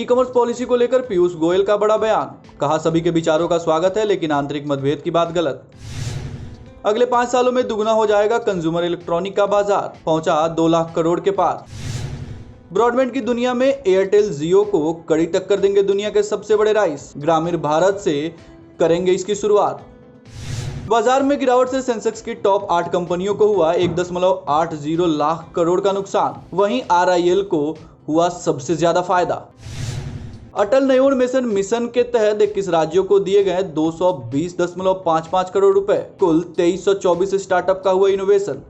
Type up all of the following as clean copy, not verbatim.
E commerce policy को लेकर पीयूष गोयल का बड़ा बयान। कहा सभी के विचारों का स्वागत है लेकिन आंतरिक मतभेद की बात गलत। अगले 5 सालों में दुगना हो जाएगा कंज्यूमर इलेक्ट्रॉनिक का बाजार, पहुंचा 2 लाख करोड़ के पार। ब्रॉडबैंड की दुनिया में एयरटेल जियो को कड़ी टक्कर देंगे दुनिया के सबसे बड़े राइस, ग्रामीण भारत से करेंगे इसकी शुरुआत। बाजार में गिरावट से सेंसेक्स की टॉप 8 कंपनियों को हुआ 1.80 लाख करोड़ का नुकसान, वहीं आरआईएल को हुआ सबसे ज्यादा फायदा। अटल नवोन्मेषण मिशन के तहत 21 राज्यों को दिए गए 220.55 करोड़ रुपए, कुल 2324 स्टार्टअप का हुआ इनोवेशन।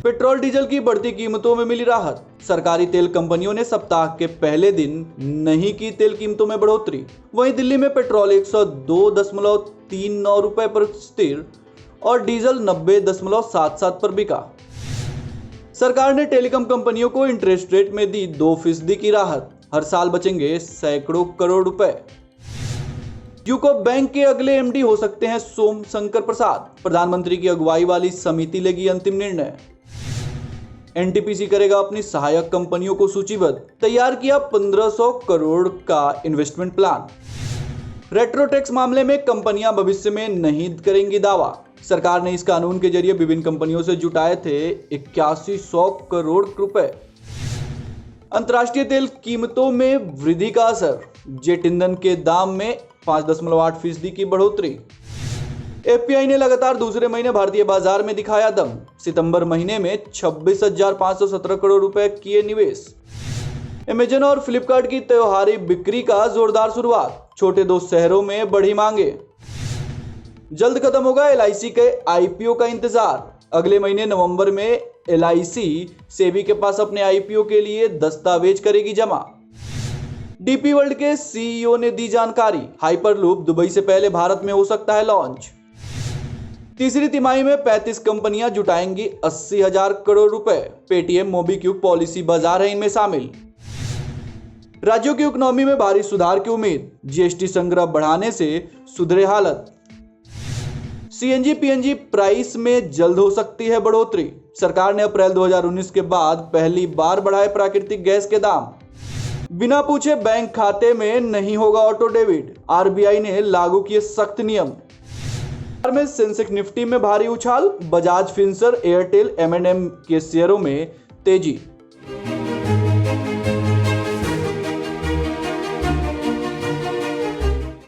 पेट्रोल डीजल की बढ़ती कीमतों में मिली राहत, सरकारी तेल कंपनियों ने सप्ताह के पहले दिन नहीं की तेल कीमतों में बढ़ोतरी। वहीं दिल्ली में पेट्रोल 102.39 रुपए पर स्थिर और डीजल 90.77 पर बिका। सरकार ने टेलीकॉम कंपनियों को इंटरेस्ट रेट में दी 2% की राहत, हर साल बचेंगे सैकड़ों करोड़ रुपए। यूको बैंक के अगले एमडी हो सकते हैं सोम शंकर प्रसाद, प्रधानमंत्री की अगुवाई वाली समिति लेगी अंतिम निर्णय। एनटीपीसी करेगा अपनी सहायक कंपनियों को सूचीबद्ध, तैयार किया 1500 करोड़ का इन्वेस्टमेंट प्लान। रेट्रो टैक्स मामले में कंपनियां भविष्य में नहीं करेंगी दावा, सरकार ने इस कानून के जरिए विभिन्न कंपनियों से जुटाए थे 8100 करोड़ रुपए। अंतर्राष्ट्रीय तेल कीमतों में वृद्धि का असर, जेट ईंधन के दाम में 5.8% की बढ़ोतरी। एफपीआई ने लगातार दूसरे महीने भारतीय बाजार में दिखाया दम, सितंबर महीने में 26,517 करोड़ रुपए किए निवेश। अमेजन और फ्लिपकार्ट की त्योहारी बिक्री का जोरदार शुरुआत, छोटे 2 शहरों में बढ़ी मांगे। जल्द खत्म होगा एलआईसी के आईपीओ का इंतजार, अगले महीने नवंबर में एलआईसी सेबी के पास अपने आईपीओ के लिए दस्तावेज करेगी जमा। डीपी वर्ल्ड के सीईओ ने दी जानकारी, हाइपरलूप दुबई से पहले भारत में हो सकता है लॉन्च। तीसरी तिमाही में 35 कंपनियां जुटाएंगी 80,000 करोड़ रुपए, पेटीएम मोबीक्विक पॉलिसी बाजार है इनमें शामिल। राज्यों की इकोनॉमी में भारी सुधार की उम्मीद, जीएसटी संग्रह बढ़ाने से सुधरे हालत। सीएनजी पीएनजी प्राइस में जल्द हो सकती है बढ़ोतरी, सरकार ने अप्रैल 2019 के बाद पहली बार बढ़ाए प्राकृतिक गैस के दाम। बिना पूछे बैंक खाते में नहीं होगा ऑटो डेबिट, आरबीआई ने लागू किए सख्त नियम। में सेंसेक्स निफ्टी में भारी उछाल, बजाज फिनसर्व एयरटेल एम&एम के शेयरों में तेजी।